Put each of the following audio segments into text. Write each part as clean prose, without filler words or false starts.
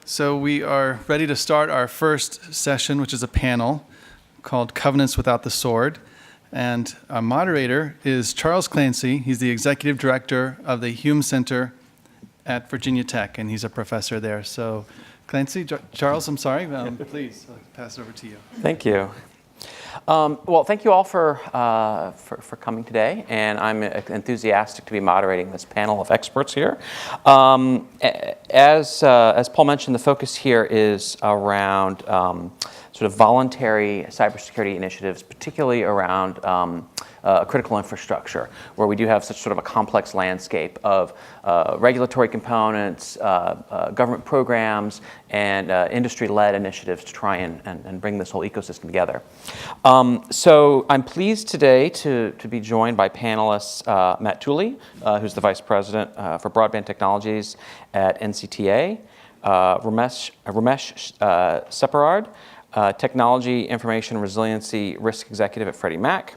So we are ready to start our first session, which is a panel called Covenants Without the Sword. And our moderator is Charles Clancy. He's the executive director of the Hume Center at Virginia Tech, and he's a professor there. So Clancy, Charles, I'm sorry, please pass it over to you. Thank you. Well, thank you all for coming today, and I'm enthusiastic to be moderating this panel of experts here. As Paul mentioned, the focus here is around sort of voluntary cybersecurity initiatives, particularly around critical infrastructure, where we do have such sort of a complex landscape of regulatory components, government programs, and industry-led initiatives to try and bring this whole ecosystem together. So I'm pleased today to be joined by panelists Matt Tooley, who's the Vice President for Broadband Technologies at NCTA, Ramesh Separard, Technology, Information, Resiliency Risk Executive at Freddie Mac,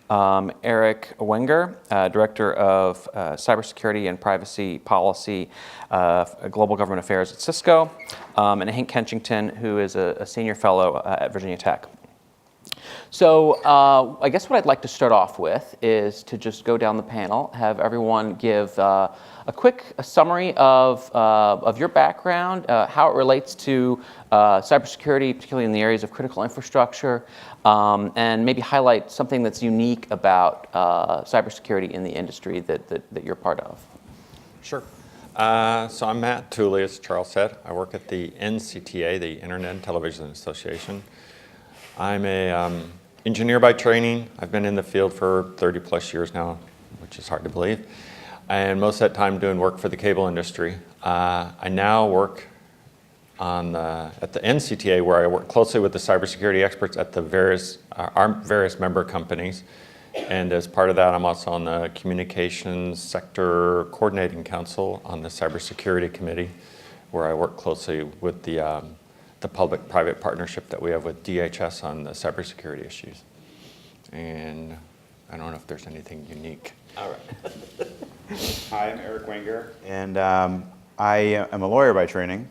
Eric Wenger, Director of Cybersecurity and Privacy Policy, Global Government Affairs at Cisco, and Hank Kenchington, who is a Senior Fellow at Virginia Tech. So I guess what I'd like to start off with is to just go down the panel, have everyone give a quick summary of your background, how it relates to cybersecurity, particularly in the areas of critical infrastructure, and maybe highlight something that's unique about cybersecurity in the industry that you're part of. Sure. So I'm Matt Tooley, as Charles said. I work at the NCTA, the Internet and Television Association. I'm a engineer by training. I've been in the field for 30 plus years now, which is hard to believe. And most of that time doing work for the cable industry. I now work at the NCTA, where I work closely with the cybersecurity experts at the our various member companies. And as part of that, I'm also on the Communications Sector Coordinating Council on the Cybersecurity Committee, where I work closely with the public-private partnership that we have with DHS on the cybersecurity issues. And I don't know if there's anything unique. All right. Hi, I'm Eric Wenger, and I am a lawyer by training.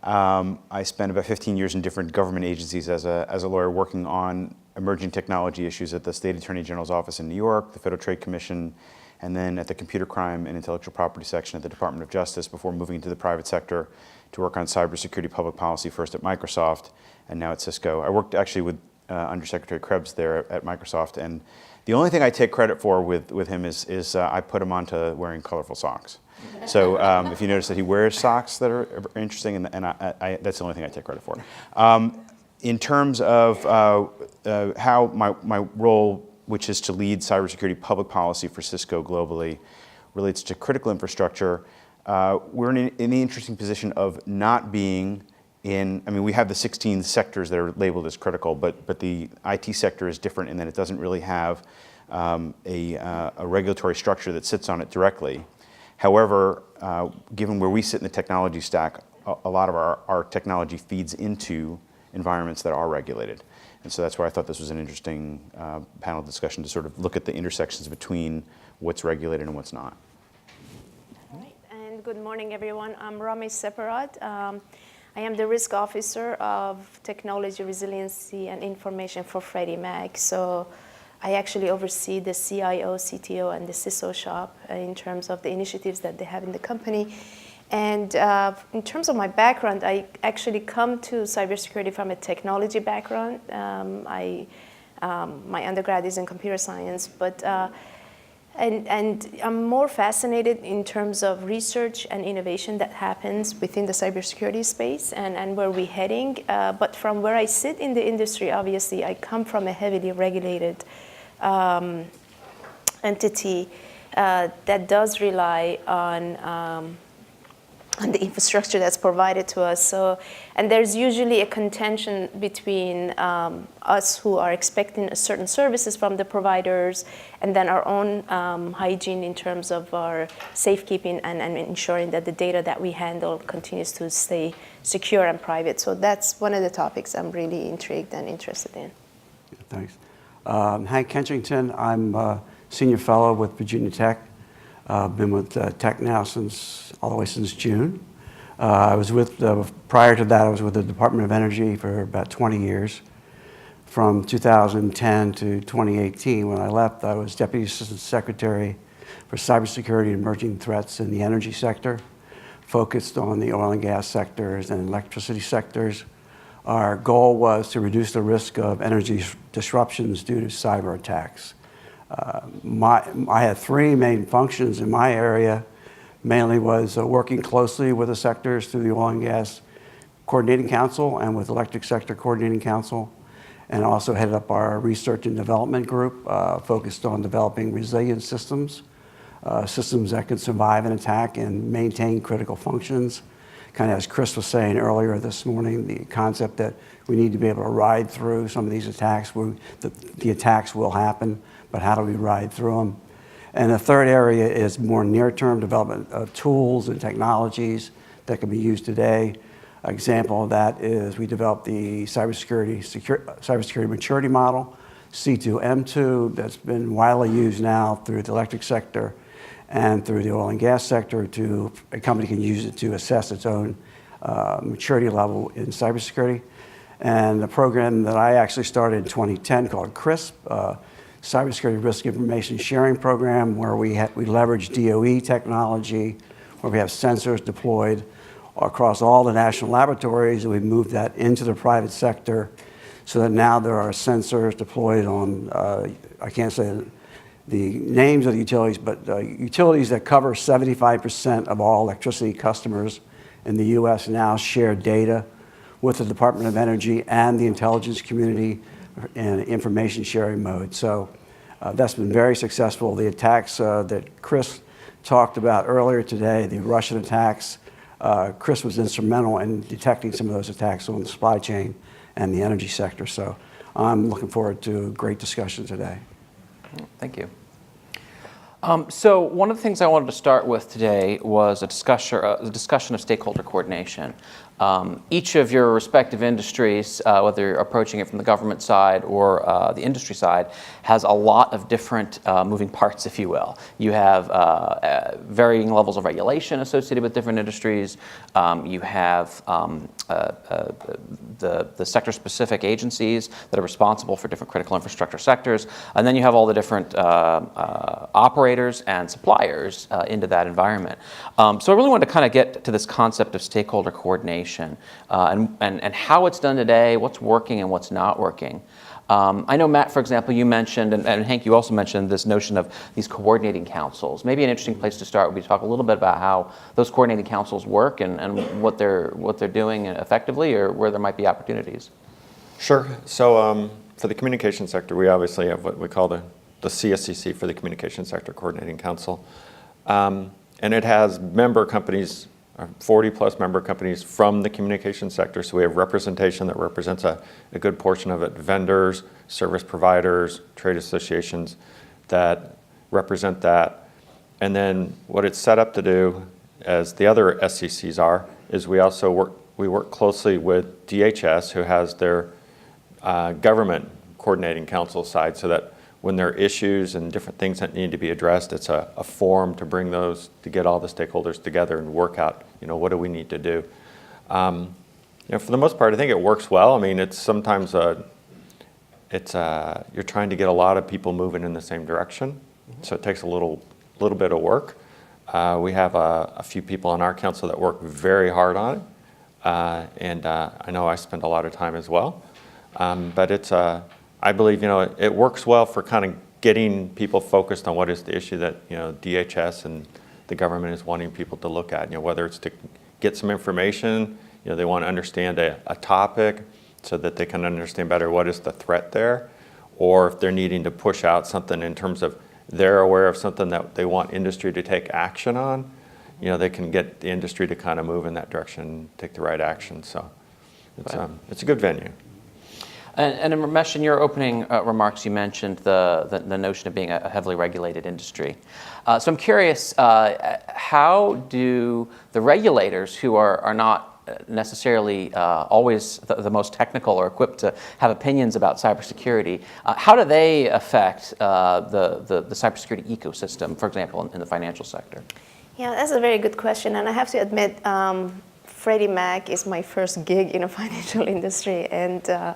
I spent about 15 years in different government agencies as a lawyer, working on emerging technology issues at the State Attorney General's office in New York, the Federal Trade Commission, and then at the Computer Crime and Intellectual Property section at the Department of Justice, before moving into the private sector to work on cybersecurity public policy, first at Microsoft and now at Cisco. I worked actually with Undersecretary Krebs there at Microsoft, and the only thing I take credit for with him is I put him onto wearing colorful socks. So if you notice that he wears socks that are interesting, and that's the only thing I take credit for. In terms of how my role, which is to lead cybersecurity public policy for Cisco globally, relates to critical infrastructure, we're in the interesting position of not being we have the 16 sectors that are labeled as critical, but the IT sector is different in that it doesn't really have a regulatory structure that sits on it directly. However, given where we sit in the technology stack, a lot of our technology feeds into environments that are regulated. And so that's why I thought this was an interesting panel discussion, to sort of look at the intersections between what's regulated and what's not. All right, and good morning, everyone. I'm Ramesh Separad. I am the risk officer of technology, resiliency, and information for Freddie Mac. So I actually oversee the CIO, CTO, and the CISO shop in terms of the initiatives that they have in the company. And in terms of my background, I actually come to cybersecurity from a technology background. My undergrad is in computer science, but and I'm more fascinated in terms of research and innovation that happens within the cybersecurity space and where we're heading. But from where I sit in the industry, obviously, I come from a heavily regulated entity that does rely on the infrastructure that's provided to us. So, and there's usually a contention between us who are expecting certain services from the providers, and then our own hygiene in terms of our safekeeping and ensuring that the data that we handle continues to stay secure and private. So that's one of the topics I'm really intrigued and interested in. Yeah, thanks. Hank Kenchington, I'm a senior fellow with Virginia Tech. I've been with Tech now all the way since June. Prior to that, I was with the Department of Energy for about 20 years. From 2010 to 2018, when I left, I was Deputy Assistant Secretary for Cybersecurity and Emerging Threats in the energy sector, focused on the oil and gas sectors and electricity sectors. Our goal was to reduce the risk of energy disruptions due to cyber attacks. I had three main functions in my area. Mainly was working closely with the sectors through the Oil and Gas Coordinating Council and with Electric Sector Coordinating Council, and also headed up our research and development group focused on developing resilient systems, systems that can survive an attack and maintain critical functions. Kind of as Chris was saying earlier this morning, the concept that we need to be able to ride through some of these attacks. The attacks will happen, but how do we ride through them? And the third area is more near-term development of tools and technologies that can be used today. An example of that is we developed the cybersecurity maturity model, C2M2, that's been widely used now through the electric sector and through the oil and gas sector. A company can use it to assess its own maturity level in cybersecurity. And the program that I actually started in 2010 called CRISP, Cybersecurity Risk Information Sharing Program, where we leverage DOE technology, where we have sensors deployed across all the national laboratories, and we moved that into the private sector so that now there are sensors deployed on, I can't say the names of the utilities, but utilities that cover 75% of all electricity customers in the US now share data with the Department of Energy and the intelligence community in information sharing mode. So that's been very successful. The attacks that Chris talked about earlier today, the Russian attacks, Chris was instrumental in detecting some of those attacks on the supply chain and the energy sector. So I'm looking forward to a great discussion today. Thank you. So one of the things I wanted to start with today was a discussion of stakeholder coordination. Each of your respective industries, whether you're approaching it from the government side or the industry side, has a lot of different moving parts, if you will. You have varying levels of regulation associated with different industries. You have the sector-specific agencies that are responsible for different critical infrastructure sectors. And then you have all the different operators and suppliers into that environment. So I really wanted to kind of get to this concept of stakeholder coordination and how it's done today, what's working and what's not working. I know, Matt, for example, you mentioned, and Hank, you also mentioned this notion of these coordinating councils. Maybe an interesting place to start would be to talk a little bit about how those coordinating councils work and what they're doing effectively, or where there might be opportunities. Sure. So for the communication sector, we obviously have what we call the CSCC for the Communication Sector Coordinating Council. And it has member companies, 40 plus member companies from the communication sector. So we have representation that represents a good portion of it, vendors, service providers, trade associations that represent that. And then what it's set up to do, as the other SCCs are, is we work closely with DHS, who has their government coordinating council side, so that when there are issues and different things that need to be addressed, it's a forum to bring those, to get all the stakeholders together and work out, what do we need to do. For the most part, I think it works well. I mean, it's sometimes you're trying to get a lot of people moving in the same direction, so it takes a little bit of work. We have a few people on our council that work very hard on it, and I know I spend a lot of time as well. But it's I believe it works well for kind of getting people focused on what is the issue that DHS and the government is wanting people to look at. Whether it's to get some information, they want to understand a topic so that they can understand better what is the threat there, or if they're needing to push out something in terms of they're aware of something that they want industry to take action on, they can get the industry to kind of move in that direction, take the right action. So it's a good venue. And Ramesh, in your opening remarks, you mentioned the notion of being a heavily regulated industry. So I'm curious, how do the regulators, who are not necessarily always the most technical or equipped to have opinions about cybersecurity, how do they affect the cybersecurity ecosystem, for example, in the financial sector? Yeah, that's a very good question, and I have to admit, Freddie Mac is my first gig in a financial industry, and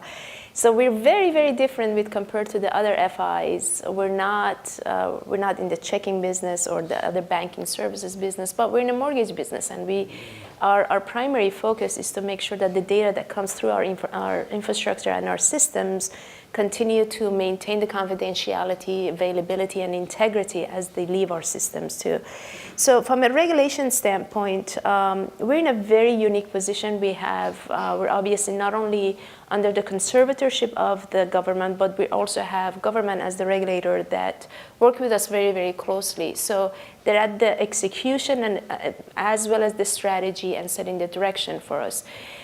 so we're very, very different with compared to the other FIs. We're not in the checking business or the other banking services business, but we're in the mortgage business, and our primary focus is to make sure that the data that comes through our infrastructure and our systems continue to maintain the confidentiality, availability, and integrity as they leave our systems too. So from a regulation standpoint, we're in a very unique position. We're obviously not only under the conservatorship of the government, but we also have government as the regulator that work with us very, very closely. So they're at the execution and as well as the strategy and setting the direction for us.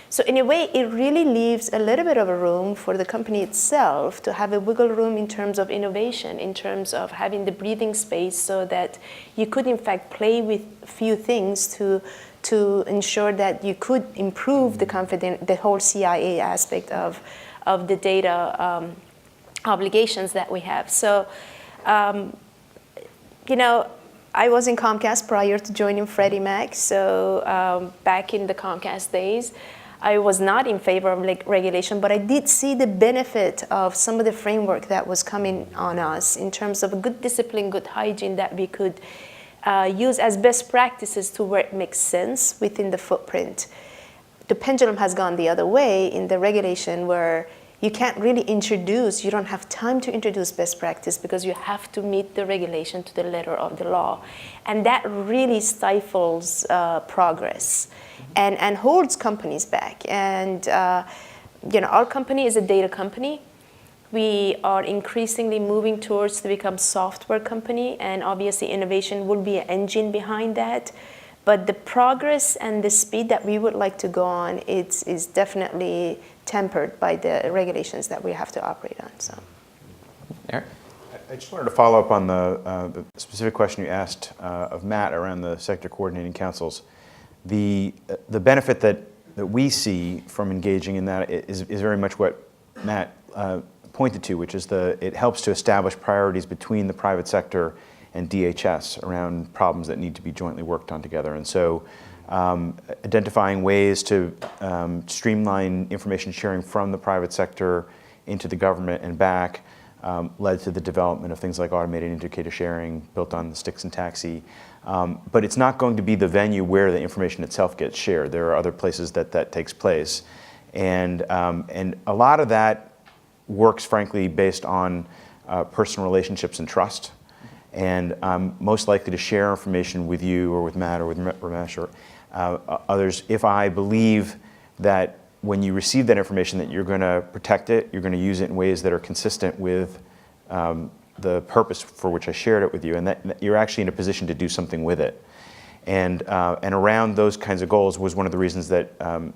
So in a way, it really leaves a little bit of a room for the company itself to have a wiggle room in terms of innovation, in terms of having the breathing space so that you could in fact play with few things to ensure that you could improve the whole CIA aspect of the data obligations that we have. So, I was in Comcast prior to joining Freddie Mac. So back in the Comcast days, I was not in favor of regulation, but I did see the benefit of some of the framework that was coming on us in terms of good discipline, good hygiene that we could use as best practices to where it makes sense within the footprint. The pendulum has gone the other way in the regulation where you can't really you don't have time to introduce best practice because you have to meet the regulation to the letter of the law. And that really stifles progress and holds companies back. And our company is a data company. We are increasingly moving towards to become software company, and obviously innovation will be an engine behind that. But the progress and the speed that we would like to go on is definitely tempered by the regulations that we have to operate on. So, Eric? I just wanted to follow up on the specific question you asked of Matt around the sector coordinating councils. The benefit that we see from engaging in that is very much what Matt pointed to, which is it helps to establish priorities between the private sector and DHS around problems that need to be jointly worked on together. And so identifying ways to streamline information sharing from the private sector into the government and back led to the development of things like automated indicator sharing built on the Sticks and Taxi. But it's not going to be the venue where the information itself gets shared. There are other places that takes place. And a lot of that works, frankly, based on personal relationships and trust. And I'm most likely to share information with you or with Matt or with Ramesh or others if I believe that when you receive that information that you're going to protect it, you're going to use it in ways that are consistent with the purpose for which I shared it with you, and that you're actually in a position to do something with it. And around those kinds of goals was one of the reasons that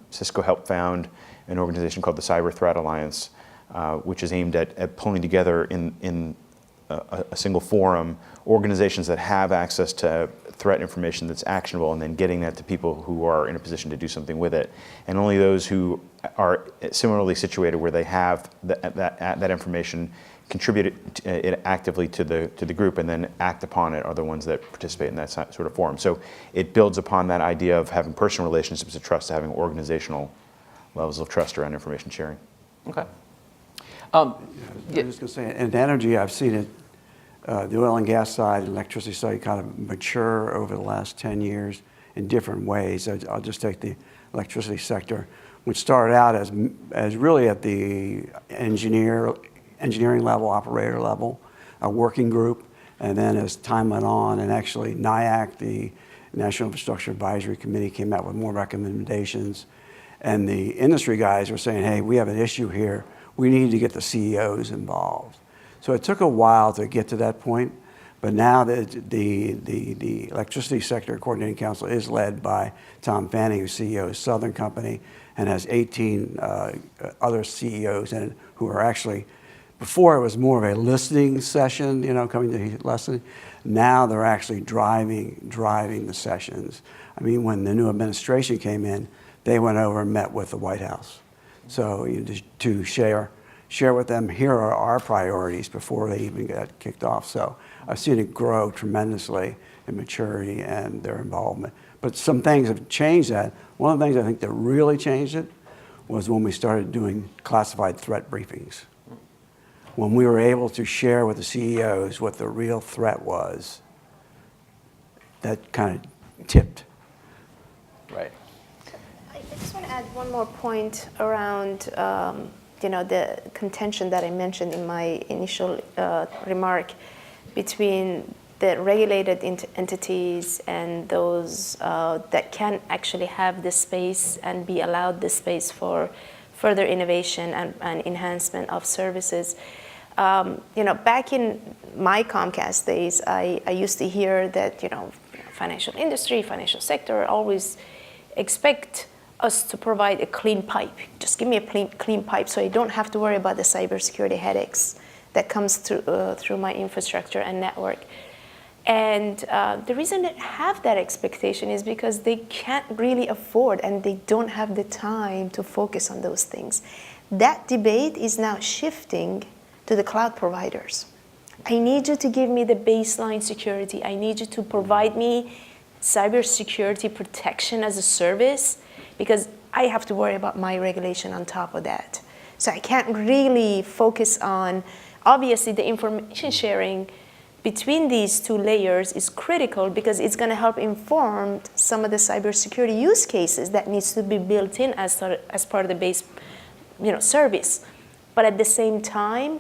Cisco helped found an organization called the Cyber Threat Alliance, which is aimed at pulling together in a single forum organizations that have access to threat information that's actionable and then getting that to people who are in a position to do something with it. And only those who are similarly situated where they have that information contribute it actively to the group and then act upon it are the ones that participate in that sort of forum. So it builds upon that idea of having personal relationships of trust to having organizational levels of trust around information sharing. Okay. I was just going to say, in energy, I've seen it, the oil and gas side, electricity side kind of mature over the last 10 years in different ways. I'll just take the electricity sector, which started out as really at the engineering level, operator level, a working group, and then as time went on, and actually NIAC, the National Infrastructure Advisory Committee, came out with more recommendations, and the industry guys were saying, hey, we have an issue here. We need to get the CEOs involved. So it took a while to get to that point, but now the Electricity Sector Coordinating Council is led by Tom Fanning, who's CEO of Southern Company, and has 18 other CEOs in it who are actually, before it was more of a listening session, coming to listening. Now they're actually driving the sessions. I mean, when the new administration came in, they went over and met with the White House. So to share with them, here are our priorities before they even got kicked off. So I've seen it grow tremendously in maturity and their involvement. But some things have changed that. One of the things I think that really changed it was when we started doing classified threat briefings. When we were able to share with the CEOs what the real threat was, that kind of tipped. Right. I just want to add one more point around the contention that I mentioned in my initial remark between the regulated entities and those that can actually have the space and be allowed the space for further innovation and enhancement of services. Back in my Comcast days, I used to hear that, financial industry, financial sector always expect us to provide a clean pipe. Just give me a clean pipe so I don't have to worry about the cybersecurity headaches that comes through my infrastructure and network. And the reason they have that expectation is because they can't really afford and they don't have the time to focus on those things. That debate is now shifting to the cloud providers. I need you to give me the baseline security. I need you to provide me cybersecurity protection as a service because I have to worry about my regulation on top of that. So I can't really focus on, obviously the information sharing between these two layers is critical because it's going to help inform some of the cybersecurity use cases that needs to be built in as part of the base service. But at the same time,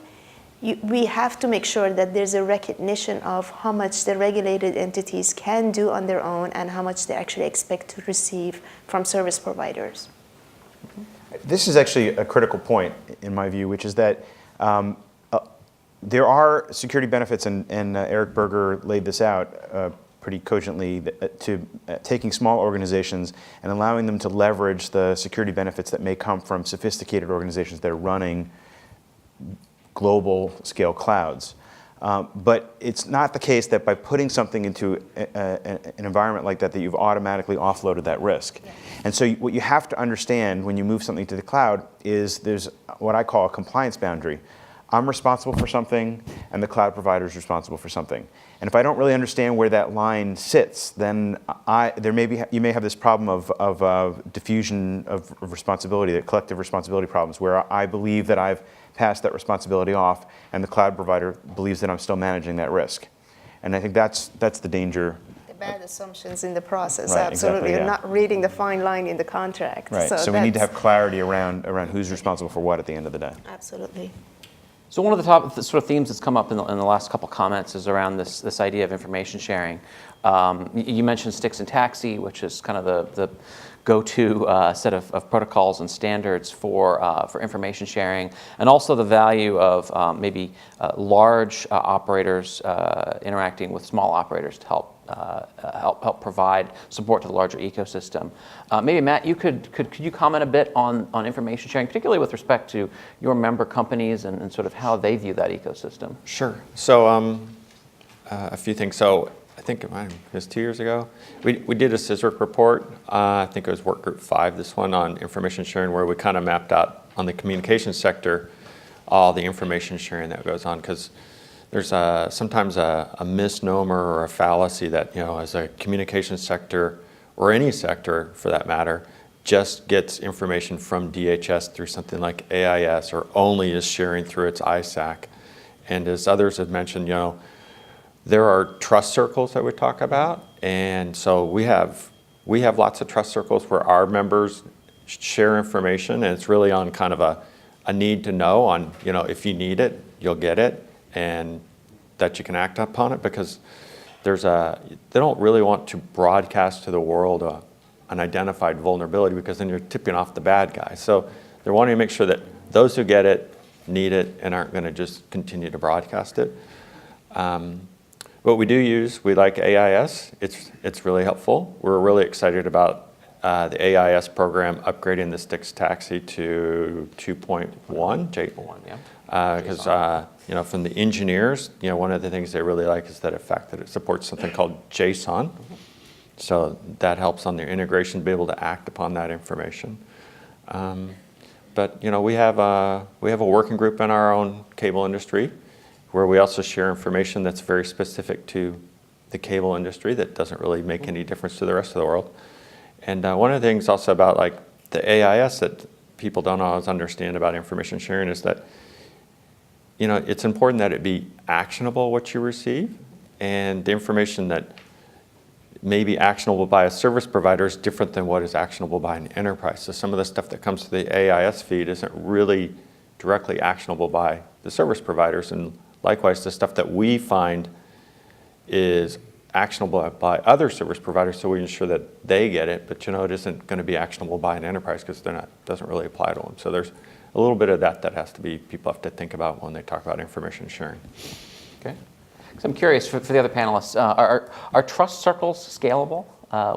we have to make sure that there's a recognition of how much the regulated entities can do on their own and how much they actually expect to receive from service providers. This is actually a critical point in my view, which is that there are security benefits, and Eric Berger laid this out pretty cogently, to taking small organizations and allowing them to leverage the security benefits that may come from sophisticated organizations that are running global scale clouds. But it's not the case that by putting something into an environment like that you've automatically offloaded that risk. Yeah. And so what you have to understand when you move something to the cloud is there's what I call a compliance boundary. I'm responsible for something, and the cloud provider is responsible for something. And if I don't really understand where that line sits, then you may have this problem of diffusion of responsibility, the collective responsibility problems, where I believe that I've passed that responsibility off, and the cloud provider believes that I'm still managing that risk. And I think that's the danger. The bad assumptions in the process, right, absolutely. Exactly, yeah. You're not reading the fine line in the contract. Right. So we need to have clarity around who's responsible for what at the end of the day. Absolutely. So one of the top sort of themes that's come up in the last couple comments is around this idea of information sharing. You mentioned Stix and Taxi, which is kind of the go-to set of protocols and standards for information sharing, and also the value of maybe large operators interacting with small operators to help provide support to the larger ecosystem. Maybe Matt, could you comment a bit on information sharing, particularly with respect to your member companies and sort of how they view that ecosystem? Sure. So a few things. So I think it was 2 years ago. We did a CISRC report. I think it was work group 5, this one on information sharing, where we kind of mapped out on the communications sector all the information sharing that goes on, because there's sometimes a misnomer or a fallacy that, as a communications sector, or any sector for that matter, just gets information from DHS through something like AIS, or only is sharing through its ISAC. And as others have mentioned, there are trust circles that we talk about, and so we have lots of trust circles where our members share information, and it's really on kind of a need to know on, if you need it, you'll get it, and that you can act upon it, because they don't really want to broadcast to the world an identified vulnerability, because then you're tipping off the bad guy. So they're wanting to make sure that those who get it, need it, and aren't going to just continue to broadcast it. What we do use, we like AIS. It's really helpful. We're really excited about the AIS program upgrading the Stix Taxi to 2.1. Because from the engineers, one of the things they really like is that fact that it supports something called JSON. So that helps on their integration to be able to act upon that information. But we have a working group in our own cable industry, where we also share information that's very specific to the cable industry that doesn't really make any difference to the rest of the world. And one of the things also about like the AIS that people don't always understand about information sharing is that, you know, it's important that it be actionable what you receive, and the information that may be actionable by a service provider is different than what is actionable by an enterprise. So some of the stuff that comes to the AIS feed isn't really directly actionable by the service providers, and likewise the stuff that we find is actionable by other service providers, so we ensure that they get it, but you know, it isn't going to be actionable by an enterprise because it doesn't really apply to them. So there's a little bit of that has to be, people have to think about when they talk about information sharing. Okay. So I'm curious, for the other panelists, are trust circles scalable?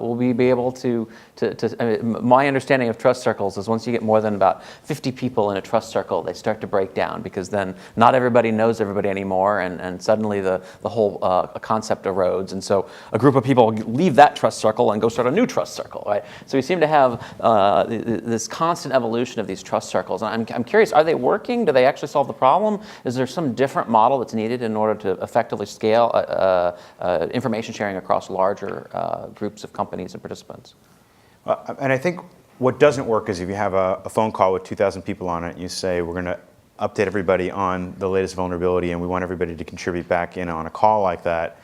Will we be able to I mean, my understanding of trust circles is once you get more than about 50 people in a trust circle, they start to break down, because then not everybody knows everybody anymore, and suddenly the whole concept erodes. And so a group of people leave that trust circle and go start a new trust circle, right? So we seem to have this constant evolution of these trust circles. And I'm curious, are they working? Do they actually solve the problem? Is there some different model that's needed in order to effectively scale information sharing across larger groups of companies and participants? And I think what doesn't work is if you have a phone call with 2,000 people on it, and you say, we're going to update everybody on the latest vulnerability, and we want everybody to contribute back in on a call like that,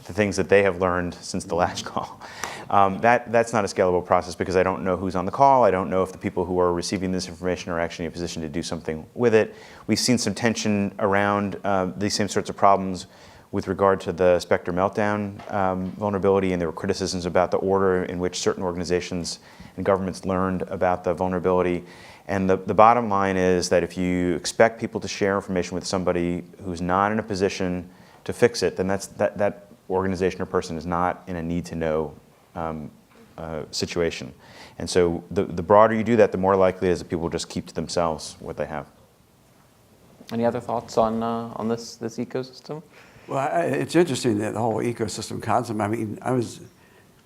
the things that they have learned since the last call. That's not a scalable process, because I don't know who's on the call. I don't know if the people who are receiving this information are actually in a position to do something with it. We've seen some tension around these same sorts of problems with regard to the Spectre Meltdown vulnerability, and there were criticisms about the order in which certain organizations and governments learned about the vulnerability. And the bottom line is that if you expect people to share information with somebody who's not in a position to fix it, then that organization or person is not in a need-to-know situation. And so the broader you do that, the more likely it is that people will just keep to themselves what they have. Any other thoughts on this ecosystem? Well, it's interesting that the whole ecosystem concept. I mean, I was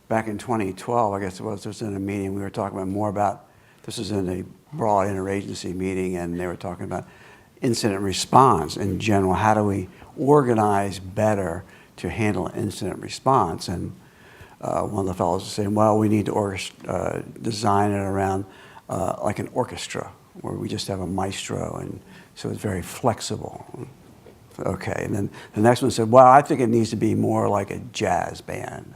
back in 2012, I guess it was in a meeting, we were talking about more about, this was in a broad interagency meeting, and they were talking about incident response in general. How do we organize better to handle incident response? And one of the fellows was saying, well, we need to design it around like an orchestra, where we just have a maestro, and so it's very flexible. Okay, and then the next one said, well, I think it needs to be more like a jazz band,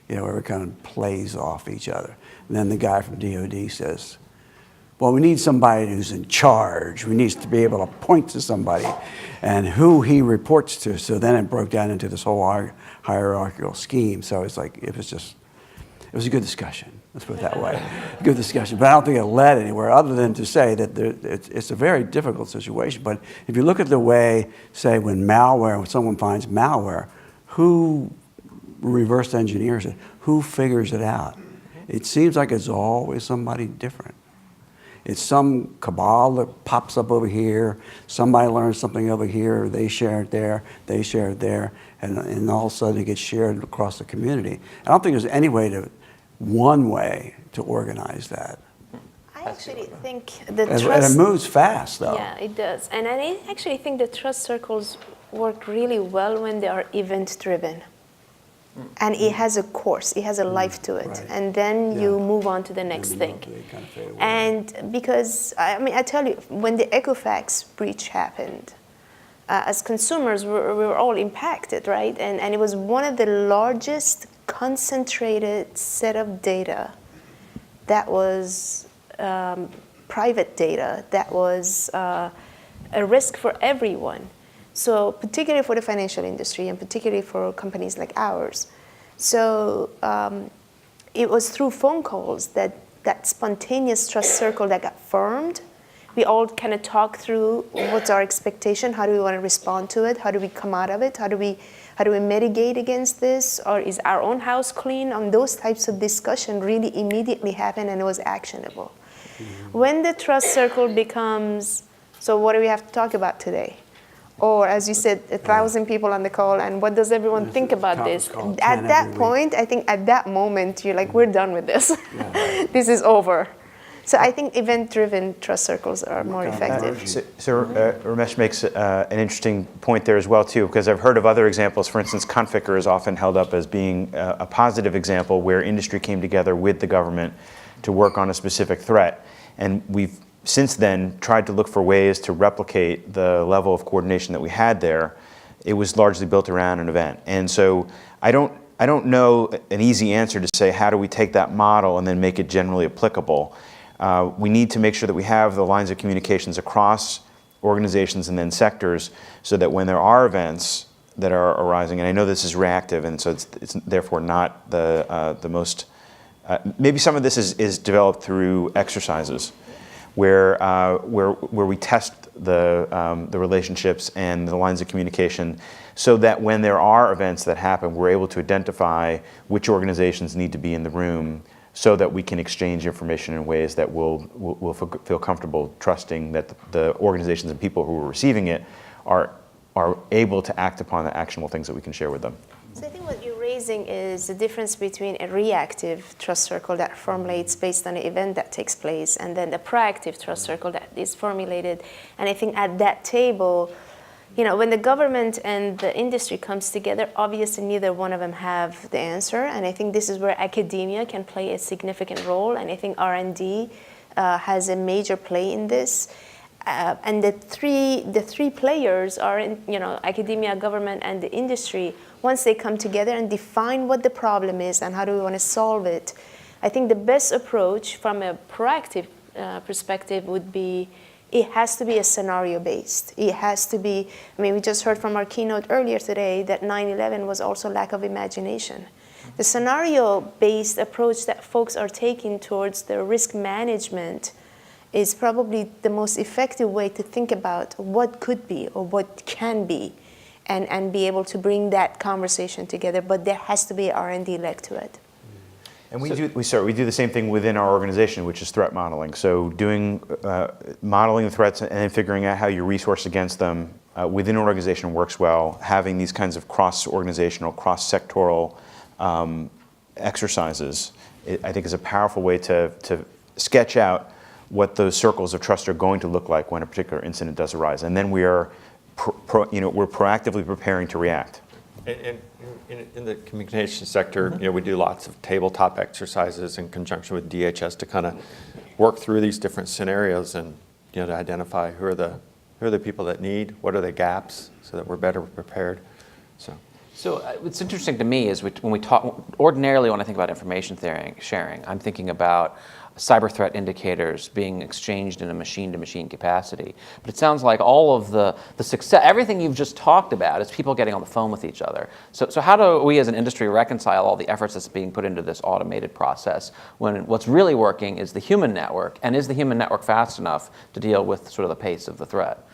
you know, where it kind of plays off each other. And then the guy from DOD says, well, we need somebody who's in charge. We need to be able to point to somebody and who he reports to. So then it broke down into this whole hierarchical scheme. So it's like, it was a good discussion. Let's put it that way. Good discussion. But I don't think it led anywhere other than to say that it's a very difficult situation. But if you look at the way, say, when someone finds malware, who reverse engineers it? Who figures it out? It seems like it's always somebody different. It's some cabal that pops up over here, somebody learns something over here, they share it there, they share it there, and all of a sudden it gets shared across the community. I don't think there's any one way to organize that. I actually think the And trust... it moves fast, though. Yeah, it does. And I actually think the trust circles work really well when they are event-driven. And it has a course, it has a life to it. Right. And then you move on to the next thing. They kind of fade away. And because, I mean, I tell you, when the Equifax breach happened, as consumers, we were all impacted, right? And it was one of the largest concentrated set of data that was private data, that was a risk for everyone. So particularly for the financial industry and particularly for companies like ours. So it was through phone calls that spontaneous trust circle that got formed. We all kind of talked through what's our expectation, how do we want to respond to it, how do we come out of it, how do we mitigate against this, or is our own house clean? Those types of discussion really immediately happened, and it was actionable. Mm-hmm. When the trust circle becomes, so what do we have to talk about today? Or as you said, 1,000 people on the call, and what does everyone think about this? At that point, I think at that moment, you're like, we're done with this. Yeah. This is over. So I think event-driven trust circles are more effective. Ramesh makes an interesting point there as well too, because I've heard of other examples. For instance, Conficker is often held up as being a positive example where industry came together with the government to work on a specific threat. And we've since then tried to look for ways to replicate the level of coordination that we had there. It was largely built around an event. And so I don't know an easy answer to say how do we take that model and then make it generally applicable. We need to make sure that we have the lines of communications across organizations and then sectors so that when there are events that are arising, and I know this is reactive and so it's therefore not the most, maybe some of this is developed through exercises where we test the relationships and the lines of communication so that when there are events that happen, we're able to identify which organizations need to be in the room so that we can exchange information in ways that we'll feel comfortable trusting that the organizations and people who are receiving it are able to act upon the actionable things that we can share with them. So I think what you're raising is the difference between a reactive trust circle that formulates based on an event that takes place and then the proactive trust circle that is formulated. And I think at that table, when the government and the industry comes together, obviously neither one of them have the answer. And I think this is where academia can play a significant role. And I think R&D has a major play in this. And the three players are academia, government, and the industry. Once they come together and define what the problem is and how do we want to solve it, I think the best approach from a proactive perspective would be it has to be a scenario-based. It has to be, we just heard from our keynote earlier today that 9/11 was also lack of imagination. The scenario-based approach that folks are taking towards the risk management is probably the most effective way to think about what could be or what can be and be able to bring that conversation together. But there has to be an R&D leg to it. And we do the same thing within our organization, which is threat modeling. So doing modeling the threats and then figuring out how you resource against them within an organization works well. Having these kinds of cross-organizational, cross-sectoral exercises, I think is a powerful way to sketch out what those circles of trust are going to look like when a particular incident does arise. And then we are we're proactively preparing to react. In the communication sector, we do lots of tabletop exercises in conjunction with DHS to kind of work through these different scenarios and to identify who are the people that need, what are the gaps, so that we're better prepared. So what's interesting to me is when we talk, ordinarily when I think about information sharing, I'm thinking about cyber threat indicators being exchanged in a machine-to-machine capacity. But it sounds like all of the success, everything you've just talked about is people getting on the phone with each other. So how do we as an industry reconcile all the efforts that's being put into this automated process when what's really working is the human network, and is the human network fast enough to deal with sort of the pace of the threat?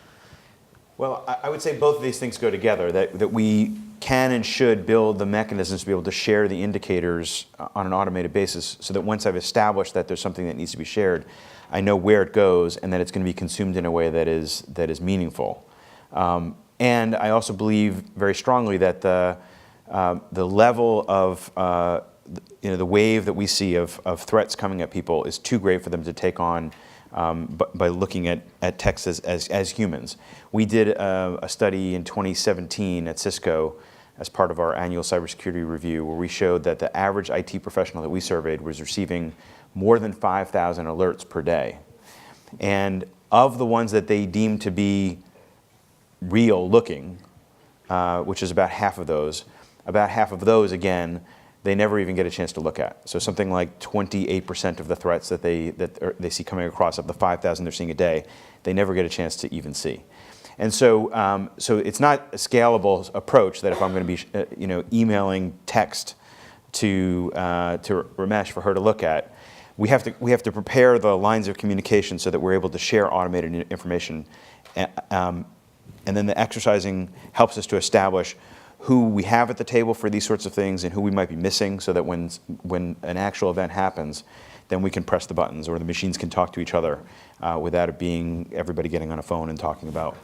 Well, I would say both of these things go together, that we can and should build the mechanisms to be able to share the indicators on an automated basis so that once I've established that there's something that needs to be shared, I know where it goes and that it's going to be consumed in a way that is meaningful. And I also believe very strongly that the level of the wave that we see of threats coming at people is too great for them to take on by looking at text as humans. We did a study in 2017 at Cisco as part of our annual cybersecurity review where we showed that the average IT professional that we surveyed was receiving more than 5,000 alerts per day. And of the ones that they deemed to be real looking, which is about half of those, again, they never even get a chance to look at. So something like 28% of the threats that they see coming across of the 5,000 they're seeing a day, they never get a chance to even see. And so, so it's not a scalable approach that if I'm going to be, emailing text to Ramesh for her to look at, we have to prepare the lines of communication so that we're able to share automated information, and then the exercising helps us to establish who we have at the table for these sorts of things and who we might be missing so that when an actual event happens, then we can press the buttons or the machines can talk to each other without it being everybody getting on a phone and talking about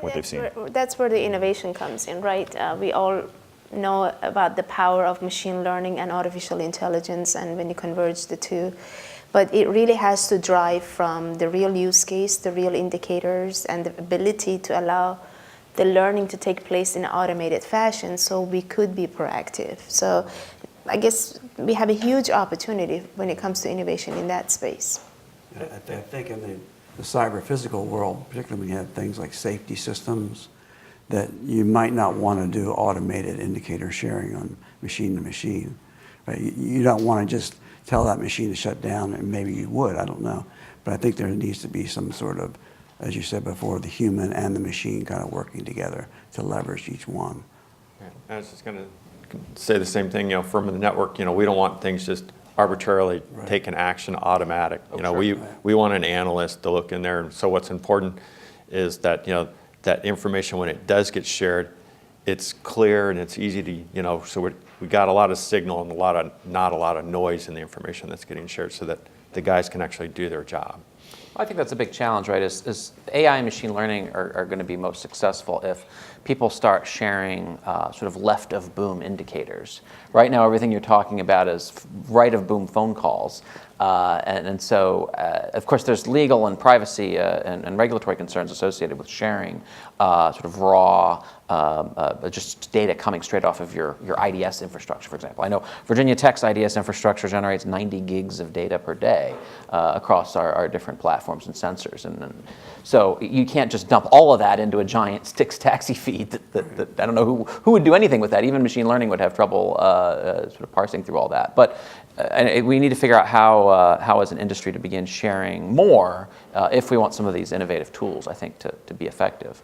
what they've seen. That's where the innovation comes in, right? We all know about the power of machine learning and artificial intelligence and when you converge the two. But it really has to drive from the real use case, the real indicators, and the ability to allow the learning to take place in an automated fashion so we could be proactive. So I guess we have a huge opportunity when it comes to innovation in that space. I think in the cyber physical world, particularly when you have things like safety systems, that you might not want to do automated indicator sharing on machine to machine. Right? You don't want to just tell that machine to shut down, and maybe you would, I don't know. But I think there needs to be some sort of, as you said before, the human and the machine kind of working together to leverage each one. Yeah, I was just going to say the same thing, from the network, we don't want things just arbitrarily taking action automatic. We want an analyst to look in there. And so what's important is that, that information, when it does get shared, it's clear and it's easy to, so we got a lot of signal and not a lot of noise in the information that's getting shared so that the guys can actually do their job. I think that's a big challenge, right? Is AI and machine learning are going to be most successful if people start sharing sort of left of boom indicators. Right now, everything you're talking about is right of boom phone calls. And so, of course, there's legal and privacy and regulatory concerns associated with sharing sort of raw, just data coming straight off of your IDS infrastructure, for example. I know Virginia Tech's IDS infrastructure generates 90 gigs of data per day across our different platforms and sensors. And so you can't just dump all of that into a giant Styx taxi feed that I don't know who would do anything with that. Even machine learning would have trouble sort of parsing through all that. But we need to figure out how as an industry to begin sharing more if we want some of these innovative tools, I think, to be effective.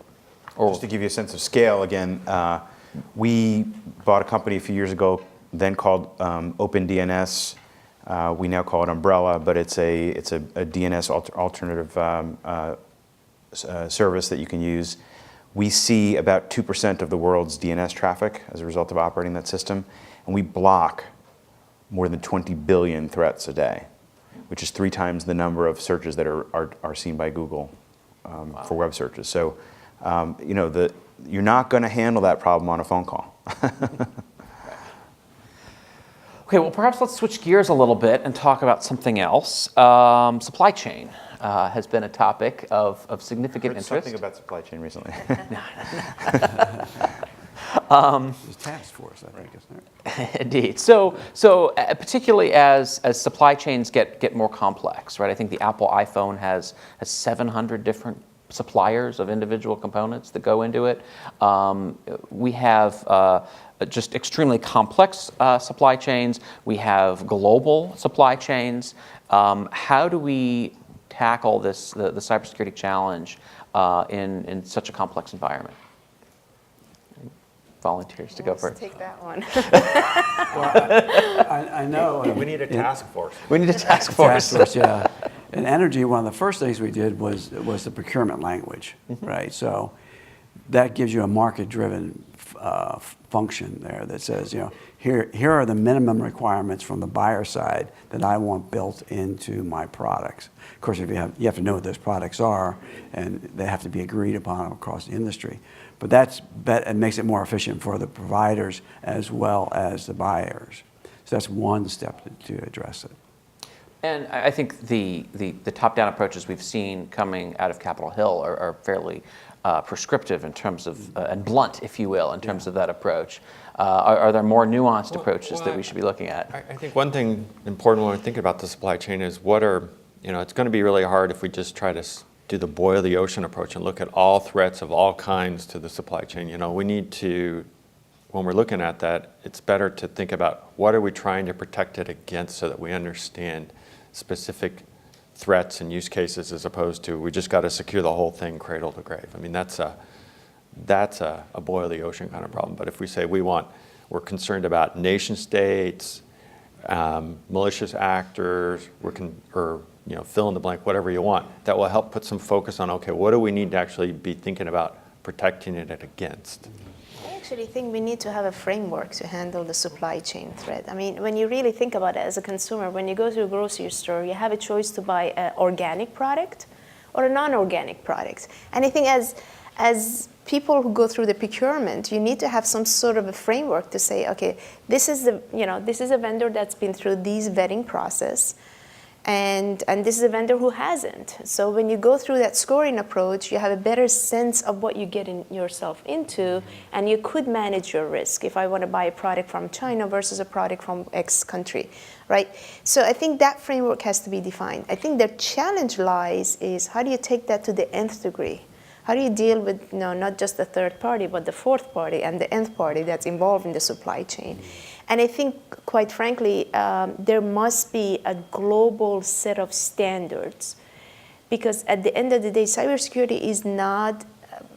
Just to give you a sense of scale, again, we bought a company a few years ago, then called OpenDNS. We now call it Umbrella, but it's a DNS alternative service that you can use. We see about 2% of the world's DNS traffic as a result of operating that system, and we block more than 20 billion threats a day, which is 3 times the number of searches that are seen by Google for web searches. So, you're not going to handle that problem on a phone call. Okay, well, perhaps let's switch gears a little bit and talk about something else. Supply chain has been a topic of significant interest. Something about supply chain recently. There's a task force, I think, isn't there? Indeed. So particularly as supply chains get more complex, right? I think the Apple iPhone has 700 different suppliers of individual components that go into it. We have just extremely complex supply chains. We have global supply chains. How do we tackle the cybersecurity challenge in such a complex environment? Volunteers to go first. Take that one. Well, I know. We need a task force. We need a task force. Task force, yeah. In energy, one of the first things we did was the procurement language, right? So that gives you a market-driven function there that says, here are the minimum requirements from the buyer side that I want built into my products. Of course, you have to know what those products are, and they have to be agreed upon across the industry. But it makes it more efficient for the providers as well as the buyers. So that's one step to address it. And I think the top-down approaches we've seen coming out of Capitol Hill are fairly prescriptive in terms of, and blunt, if you will, in terms of that approach. Are there more nuanced approaches that we should be looking at? I think one thing important when we think about the supply chain is it's going to be really hard if we just try to do the boil the ocean approach and look at all threats of all kinds to the supply chain. We need to, when we're looking at that, it's better to think about what are we trying to protect it against so that we understand specific threats and use cases as opposed to we just got to secure the whole thing cradle to grave. I mean, that's a boil the ocean kind of problem. But if we say we're concerned about nation states, malicious actors, fill in the blank, whatever you want, that will help put some focus on, okay, what do we need to actually be thinking about protecting it against? I actually think we need to have a framework to handle the supply chain threat. I mean, when you really think about it as a consumer, when you go to a grocery store, you have a choice to buy an organic product or a non-organic product. And I think as people who go through the procurement, you need to have some sort of a framework to say, okay, this is a vendor that's been through these vetting process. And this is a vendor who hasn't. So when you go through that scoring approach, you have a better sense of what you get yourself into, and you could manage your risk if I want to buy a product from China versus a product from X country, right? So I think that framework has to be defined. I think the challenge lies is how do you take that to the nth degree? How do you deal with not just the third party, but the fourth party and the nth party that's involved in the supply chain? And I think, quite frankly, there must be a global set of standards, because at the end of the day, cybersecurity is not,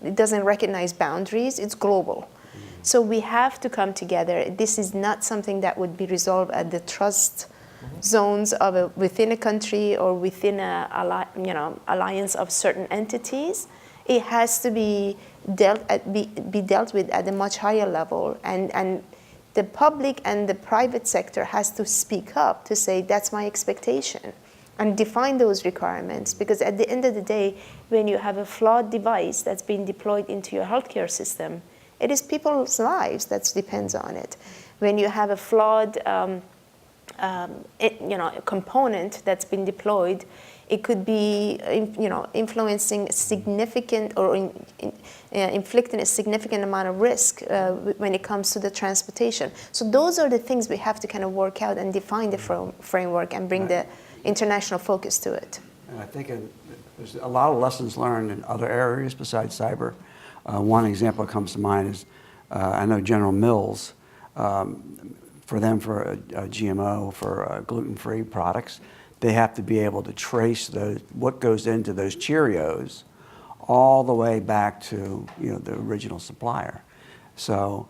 it doesn't recognize boundaries, it's global. So we have to come together. This is not something that would be resolved at the trust zones of within a country or within a alliance of certain entities. It has to be dealt with at a much higher level, and the public and the private sector has to speak up to say that's my expectation and define those requirements, because at the end of the day, when you have a flawed device that's being deployed into your healthcare system, it is people's lives that depends on it. When you have a flawed component that's been deployed, it could be influencing significant or inflicting a significant amount of risk when it comes to the transportation. So those are the things we have to kind of work out and define the framework and bring the international focus to it. And I think there's a lot of lessons learned in other areas besides cyber. One example that comes to mind is I know General Mills, for them, for a GMO, for gluten-free products, they have to be able to trace what goes into those Cheerios all the way back to the original supplier. So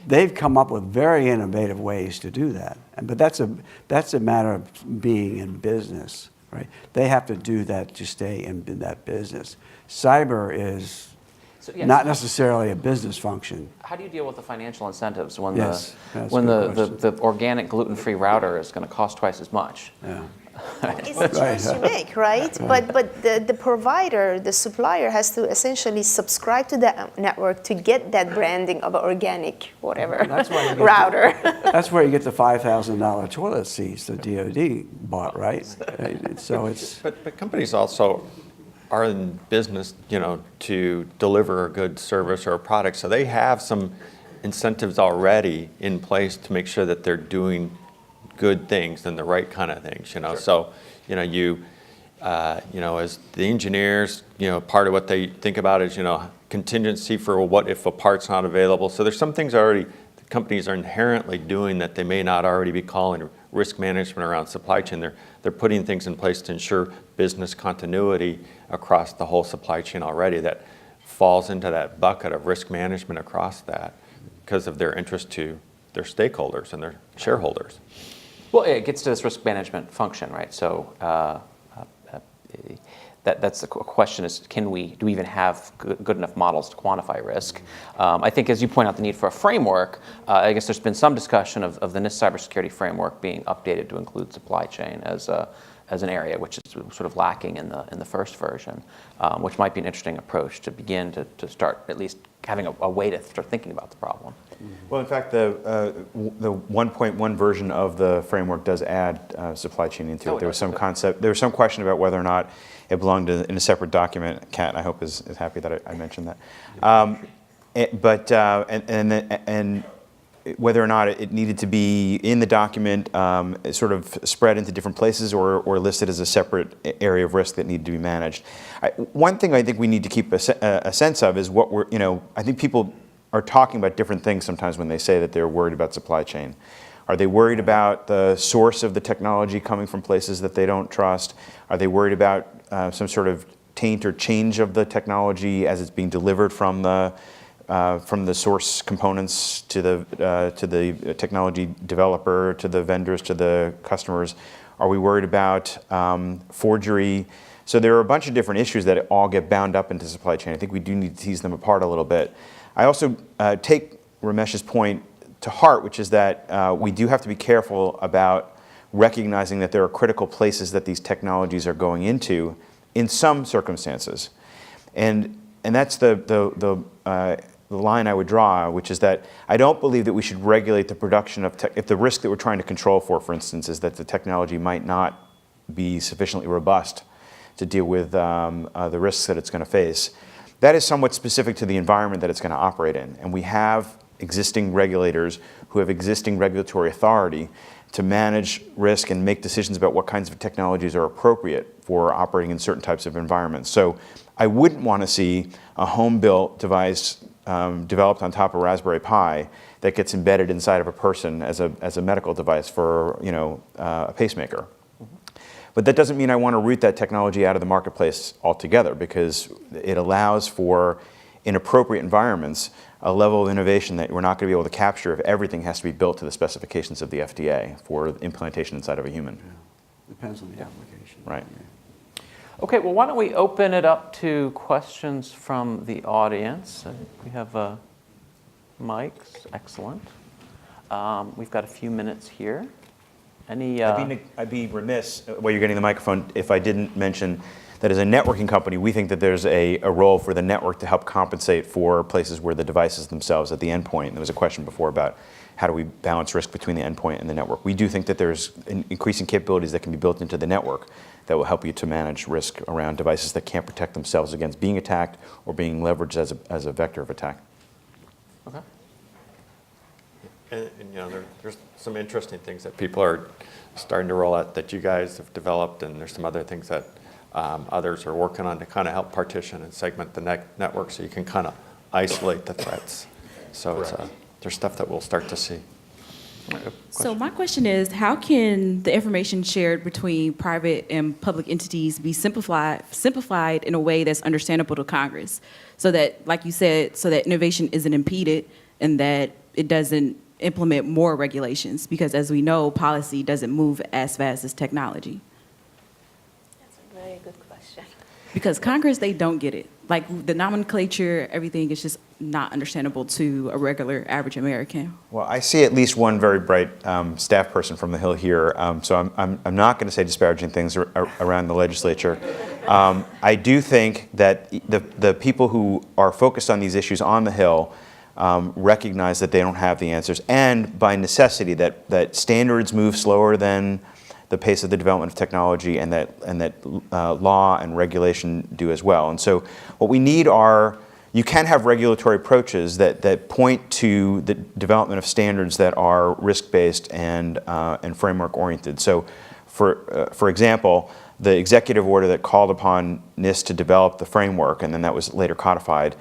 they've come up with very innovative ways to do that. But that's a matter of being in business, right? They have to do that to stay in that business. Cyber is not necessarily a business function. How do you deal with the financial incentives when the organic gluten-free router is going to cost twice as much? Yeah. It's a choice you make, right? But the provider, the supplier, has to essentially subscribe to that network to get that branding of an organic whatever router. That's where you get the $5,000 toilet seats the DoD bought, right? So it's. But companies also are in business, to deliver a good service or a product, so they have some incentives already in place to make sure that they're doing good things and the right kind of things, Sure. So, as the engineers, part of what they think about is, contingency for what if a part's not available. So there's some things already the companies are inherently doing that they may not already be calling risk management around supply chain. They're putting things in place to ensure business continuity across the whole supply chain already that falls into that bucket of risk management across that because of their interest to their stakeholders and their shareholders. Well, it gets to this risk management function, right? So that's the question: is do we even have good enough models to quantify risk? I think, as you point out, the need for a framework. I guess there's been some discussion of the NIST Cybersecurity Framework being updated to include supply chain as an area, which is sort of lacking in the first version, which might be an interesting approach to begin to start at least having a way to start thinking about the problem. Well, in fact, the 1.1 version of the framework does add supply chain into it. There was some question about whether or not it belonged in a separate document. Kat, I hope, is happy that I mentioned that. And whether or not it needed to be in the document, sort of spread into different places or listed as a separate area of risk that needed to be managed. One thing I think we need to keep a sense of is what I think people are talking about different things sometimes when they say that they're worried about supply chain. Are they worried about the source of the technology coming from places that they don't trust? Are they worried about some sort of taint or change of the technology as it's being delivered from the source components to the technology developer, to the vendors, to the customers? Are we worried about forgery? So there are a bunch of different issues that all get bound up into supply chain. I think we do need to tease them apart a little bit. I also take Ramesh's point to heart, which is that we do have to be careful about recognizing that there are critical places that these technologies are going into in some circumstances. And that's the line I would draw, which is that I don't believe that we should regulate the production of if the risk that we're trying to control for instance, is that the technology might not be sufficiently robust to deal with the risks that it's going to face. That is somewhat specific to the environment that it's going to operate in. And we have existing regulators who have existing regulatory authority to manage risk and make decisions about what kinds of technologies are appropriate for operating in certain types of environments. So I wouldn't want to see a home-built device developed on top of Raspberry Pi that gets embedded inside of a person as a medical device for a pacemaker. But that doesn't mean I want to root that technology out of the marketplace altogether, because it allows for, in appropriate environments, a level of innovation that we're not going to be able to capture if everything has to be built to the specifications of the FDA for implementation inside of a human. Yeah. Depends on the application. Right. Yeah. Okay, well, why don't we open it up to questions from the audience? We have mics. Excellent. We've got a few minutes here. I'd be remiss while you're getting the microphone if I didn't mention that as a networking company, we think that there's a role for the network to help compensate for places where the devices themselves at the endpoint. There was a question before about how do we balance risk between the endpoint and the network. We do think that there's increasing capabilities that can be built into the network that will help you to manage risk around devices that can't protect themselves against being attacked or being leveraged as a vector of attack. Okay. And there's some interesting things that people are starting to roll out that you guys have developed, and there's some other things that others are working on to kind of help partition and segment the network so you can kind of isolate the threats. So there's stuff that we'll start to see. So my question is, how can the information shared between private and public entities be simplified in a way that's understandable to Congress, so that, like you said, so that innovation isn't impeded and that it doesn't implement more regulations? Because as we know, policy doesn't move as fast as technology. That's a very good question. Because Congress, they don't get it. Like the nomenclature, everything is just not understandable to a regular average American. Well, I see at least one very bright staff person from the Hill here, so I'm not going to say disparaging things around the legislature. I do think that the people who are focused on these issues on the Hill recognize that they don't have the answers, and by necessity that standards move slower than the pace of the development of technology, and that law and regulation do as well. And so what we need are, you can have regulatory approaches that point to the development of standards that are risk-based and framework oriented. So for example, the executive order that called upon NIST to develop the framework, and then that was later codified,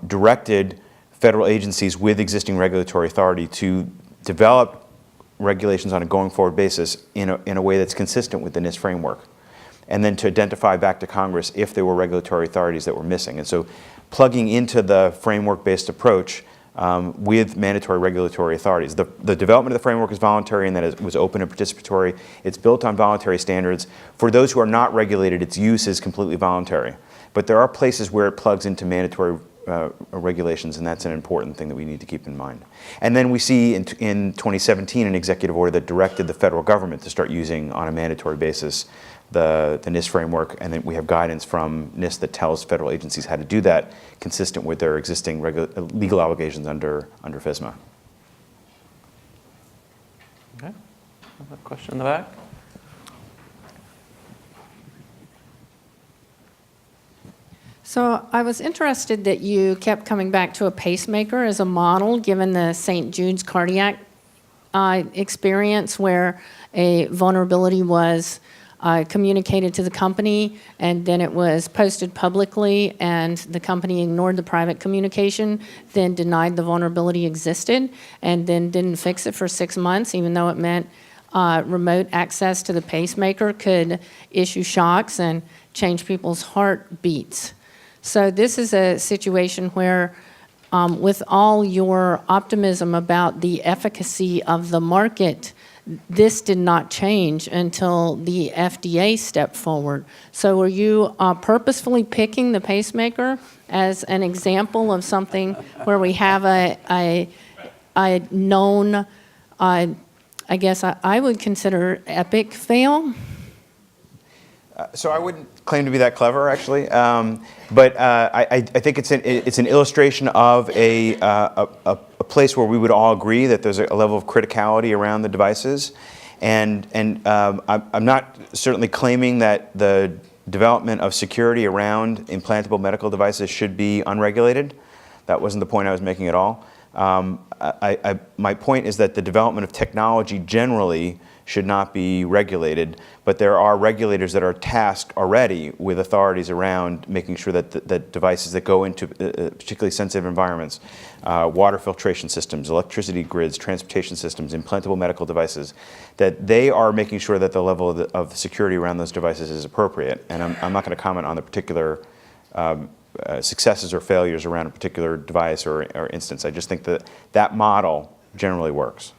directed federal agencies with existing regulatory authority to develop regulations on a going forward basis in a way that's consistent with the NIST framework, and then to identify back to Congress if there were regulatory authorities that were missing. And so plugging into the framework-based approach with mandatory regulatory authorities. The development of the framework is voluntary, and that it was open and participatory. It's built on voluntary standards. For those who are not regulated, its use is completely voluntary. But there are places where it plugs into mandatory regulations, and that's an important thing that we need to keep in mind. And then we see in 2017 an executive order that directed the federal government to start using on a mandatory basis the NIST framework, and then we have guidance from NIST that tells federal agencies how to do that consistent with their existing legal obligations under FISMA. Okay. Another question in the back? So I was interested that you kept coming back to a pacemaker as a model, given the St. Jude's cardiac experience, where a vulnerability was communicated to the company, and then it was posted publicly, and the company ignored the private communication, then denied the vulnerability existed, and then didn't fix it for 6 months, even though it meant remote access to the pacemaker could issue shocks and change people's heartbeats. So this is a situation where, with all your optimism about the efficacy of the market, this did not change until the FDA stepped forward. So were you purposefully picking the pacemaker as an example of something where we have a known, I guess I would consider epic fail? So I wouldn't claim to be that clever, actually, but I think it's an illustration of a place where we would all agree that there's a level of criticality around the devices, I'm not certainly claiming that the development of security around implantable medical devices should be unregulated. That wasn't the point I was making at all. My point is that the development of technology generally should not be regulated, but there are regulators that are tasked already with authorities around making sure that devices that go into particularly sensitive environments, water filtration systems, electricity grids, transportation systems, implantable medical devices, that they are making sure that the level of security around those devices is appropriate. And I'm not going to comment on the particular successes or failures around a particular device or instance. I just think that model generally works.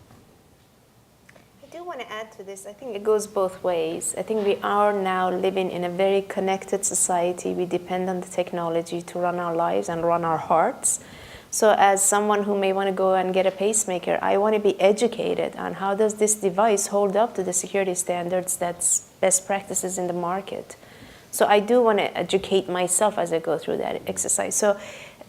I do want to add to this. I think it goes both ways. I think we are now living in a very connected society. We depend on the technology to run our lives and run our hearts. So as someone who may want to go and get a pacemaker, I want to be educated on how does this device hold up to the security standards that's best practices in the market. So I do want to educate myself as I go through that exercise. So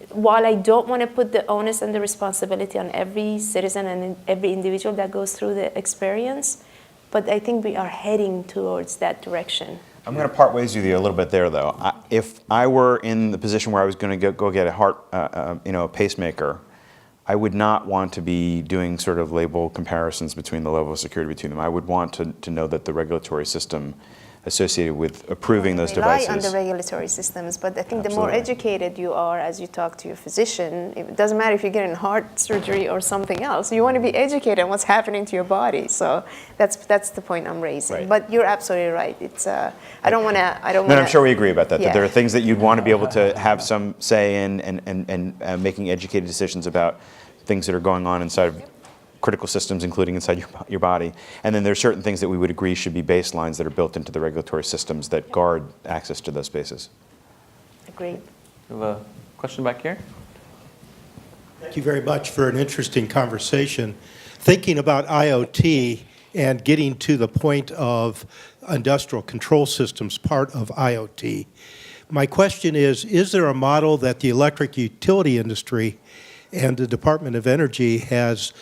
while I don't want to put the onus and the responsibility on every citizen and every individual that goes through the experience, but I think we are heading towards that direction. I'm going to part ways with you a little bit there, though. If I were in the position where I was going to go get a pacemaker, I would not want to be doing sort of label comparisons between the level of security between them. I would want to know that the regulatory system associated with approving those devices. Rely on the regulatory systems, but I think the Absolutely. more educated you are as you talk to your physician, it doesn't matter if you're getting heart surgery or something else. You want to be educated on what's happening to your body. So that's the point I'm raising. Right. But you're absolutely right. It's I don't want to. No, I'm sure we agree about that. Yeah. That there are things that you'd want to be able to have some say in and making educated decisions about things that are going on inside of critical systems, including inside your body. And then there's certain things that we would agree should be baselines that are built into the regulatory systems that guard access to those spaces. Agreed. We have a question back here. Thank you very much for an interesting conversation. Thinking about IoT and getting to the point of industrial control systems part of IoT. My question is there a model that the electric utility industry and the Department of Energy has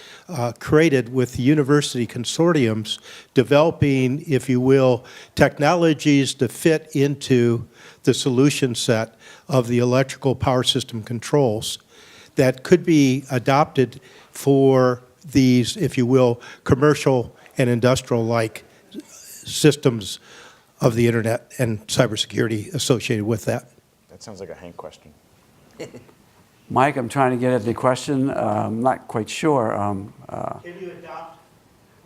created with the university consortiums developing, if you will, technologies to fit into the solution set of the electrical power system controls that could be adopted for these, if you will, commercial and industrial-like systems of the internet and cybersecurity associated with that? That sounds like a Hank question. Mike, I'm trying to get at the question. I'm not quite sure. Can you adopt?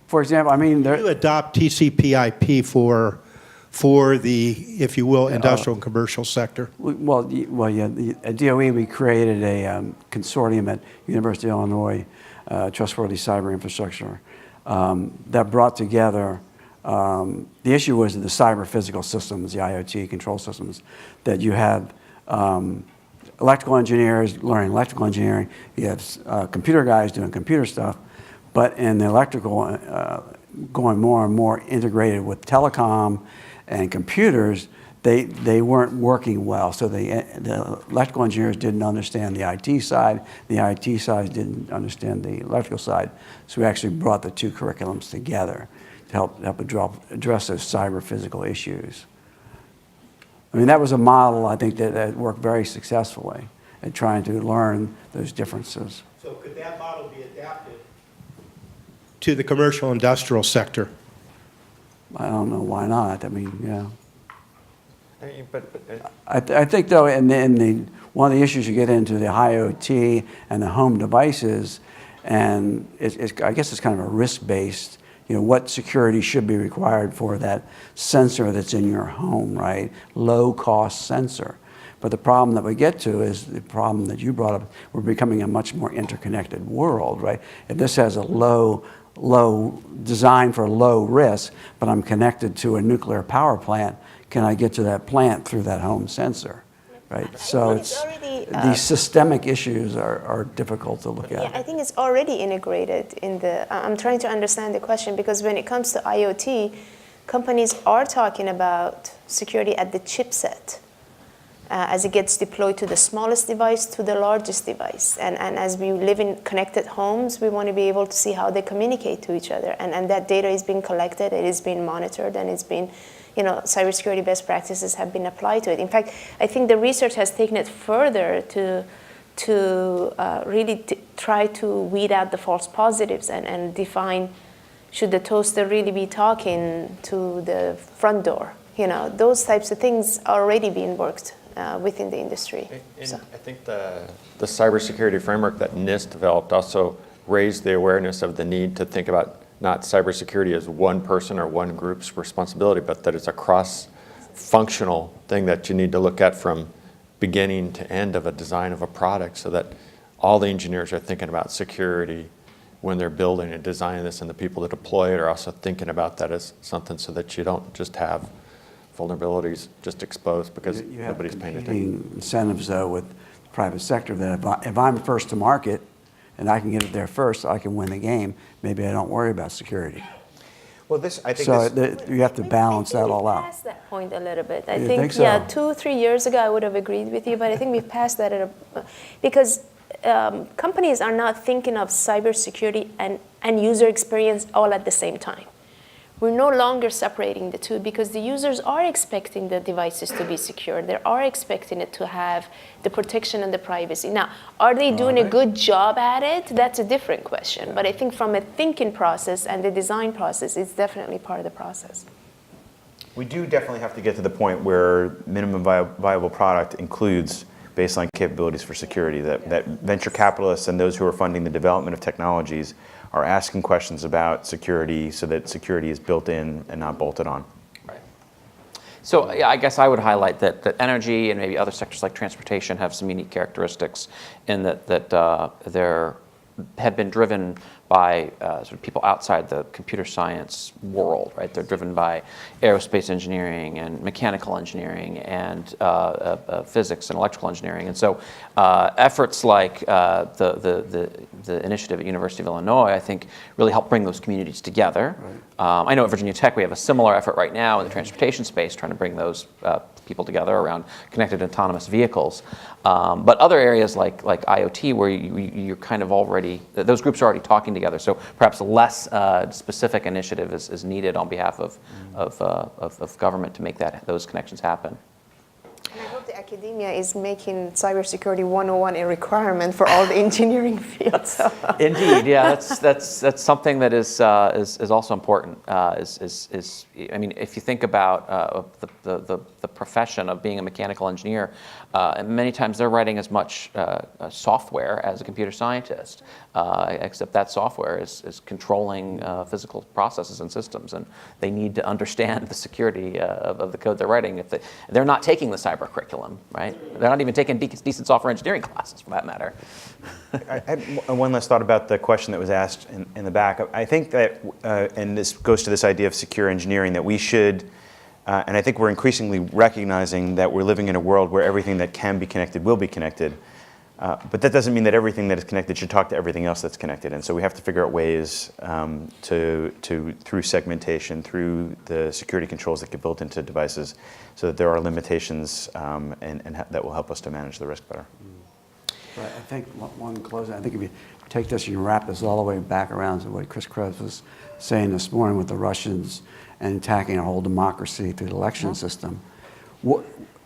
For example, I mean, Can you adopt TCP/IP for the, if you will, industrial and commercial sector? Well, yeah. At DOE, we created a consortium at University of Illinois, Trustworthy Cyber Infrastructure, that brought together. The issue was the cyber physical systems, the IoT control systems, that you have. Electrical engineers learning electrical engineering, you have computer guys doing computer stuff, but in the electrical, going more and more integrated with telecom and computers, they weren't working well. So the electrical engineers didn't understand the IT side, the IT side didn't understand the electrical side. So we actually brought the two curriculums together to help address those cyber physical issues. I mean, that was a model, I think, that worked very successfully at trying to learn those differences. So could that model be adapted to the commercial industrial sector? I don't know why not. I mean, yeah. But I think, though, one of the issues you get into the IoT and the home devices, and I guess it's kind of a risk-based, what security should be required for that sensor that's in your home, right? Low-cost sensor. But the problem that we get to is the problem that you brought up. We're becoming a much more interconnected world, right? If this has a low design for low risk, but I'm connected to a nuclear power plant, can I get to that plant through that home sensor? Right, so these systemic issues are difficult to look at. Yeah, I think it's already integrated in I'm trying to understand the question because when it comes to IoT, companies are talking about security at the chipset. as it gets deployed to the smallest device to the largest device. And as we live in connected homes, we want to be able to see how they communicate to each other. And that data is being collected, it is being monitored, and it's been, cybersecurity best practices have been applied to it. In fact, I think the research has taken it further to really try to weed out the false positives and define, should the toaster really be talking to the front door? Those types of things are already being worked within the industry. And I think the cybersecurity framework that NIST developed also raised the awareness of the need to think about not cybersecurity as one person or one group's responsibility, but that it's a cross-functional thing that you need to look at from beginning to end of a design of a product, so that all the engineers are thinking about security when they're building and designing this, and the people that deploy it are also thinking about that as something, so that you don't just have vulnerabilities just exposed because nobody's paying attention. Incentives, though, with the private sector, that if I'm first to market and I can get it there first, I can win the game, maybe I don't worry about security. Well, I think You have to balance that all We've out. passed that point a little bit. I You think, think so? yeah, 2-3 years ago I would have agreed with you, but I think we've passed that because companies are not thinking of cybersecurity and user experience all at the same time. We're no longer separating the two because the users are expecting the devices to be secure. They are expecting it to have the protection and the privacy. Now, are they doing a good job at it? That's a different question. But I think from a thinking process and the design process, it's definitely part of the process. we do definitely have to get to the point where minimum viable product includes baseline capabilities for security, that venture capitalists and those who are funding the development of technologies are asking questions about security so that security is built in and not bolted on. Right. So yeah, I guess I would highlight that energy and maybe other sectors like transportation have some unique characteristics in that they're have been driven by sort of people outside the computer science world, right? They're driven by aerospace engineering and mechanical engineering and physics and electrical engineering. And so efforts like the initiative at University of Illinois, I think, really help bring those communities together. Right. I know at Virginia Tech we have a similar effort right now in the transportation space, trying to bring those people together around connected autonomous vehicles. But other areas like IoT, where you're kind of already, those groups are already talking together. So perhaps less specific initiative is needed on behalf of government to make those connections happen. And I hope the academia is making cybersecurity 101 a requirement for all the engineering fields. Indeed, yeah, that's something that is also important. I mean, if you think about the profession of being a mechanical engineer, many times they're writing as much software as a computer scientist, except that software is controlling physical processes and systems, and they need to understand the security of the code they're writing. If they're not taking the cyber curriculum, right? They're not even taking decent software engineering classes, for that matter. I had one last thought about the question that was asked in the back. I think that, and this goes to this idea of secure engineering, that we should, and I think we're increasingly recognizing that we're living in a world where everything that can be connected will be connected. But that doesn't mean that everything that is connected should talk to everything else that's connected. And so we have to figure out ways through segmentation, through the security controls that get built into devices, so that there are limitations and that will help us to manage the risk better. But I think one closing, I think if you take this and you wrap this all the way back around to what Chris Krebs was saying this morning with the Russians and attacking our whole democracy through the election system.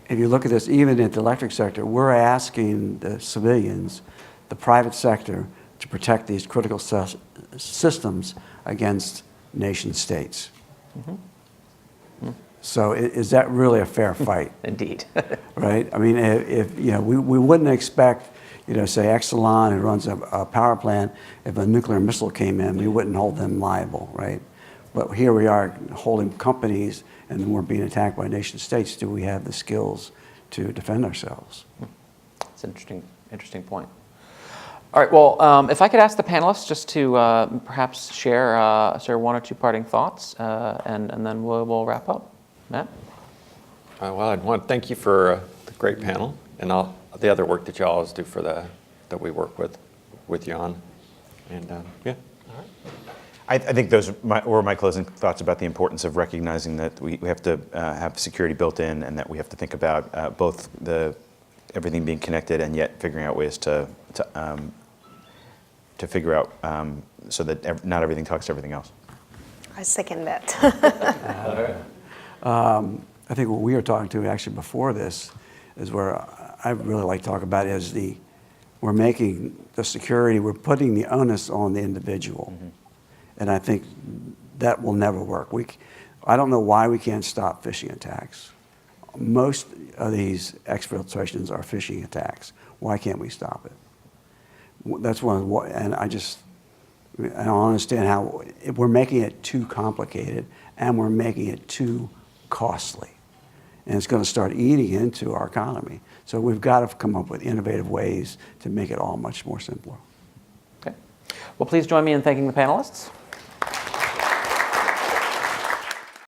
If you look at this, even in the electric sector, we're asking the civilians, the private sector, to protect these critical systems against nation states. Mm-hmm. So is that really a fair fight? Indeed. Right? I mean, if we wouldn't expect, say Exelon, who runs a power plant, if a nuclear missile came in, we wouldn't hold them liable, right? But here we are holding companies, and we're being attacked by nation states. Do we have the skills to defend ourselves? That's an interesting point. All right, well, if I could ask the panelists just to perhaps share one or two parting thoughts, and then we'll wrap up. Matt? Well, I'd want to thank you for the great panel and all the other work that you always do that we work with you on. And yeah. All right. I think those were my closing thoughts about the importance of recognizing that we have to have security built in, and that we have to think about both everything being connected and yet figuring out ways to figure out so that not everything talks to everything else. I second that. I think what we were talking to actually before this is where I really like to talk about is we're making the security, we're putting the onus on the individual. Mm-hmm. And I think that will never work. I don't know why we can't stop phishing attacks. Most of these exfiltrations are phishing attacks. Why can't we stop it? That's one, and I don't understand how we're making it too complicated and we're making it too costly. And it's going to start eating into our economy. So we've got to come up with innovative ways to make it all much more simpler. Okay. Well, please join me in thanking the panelists.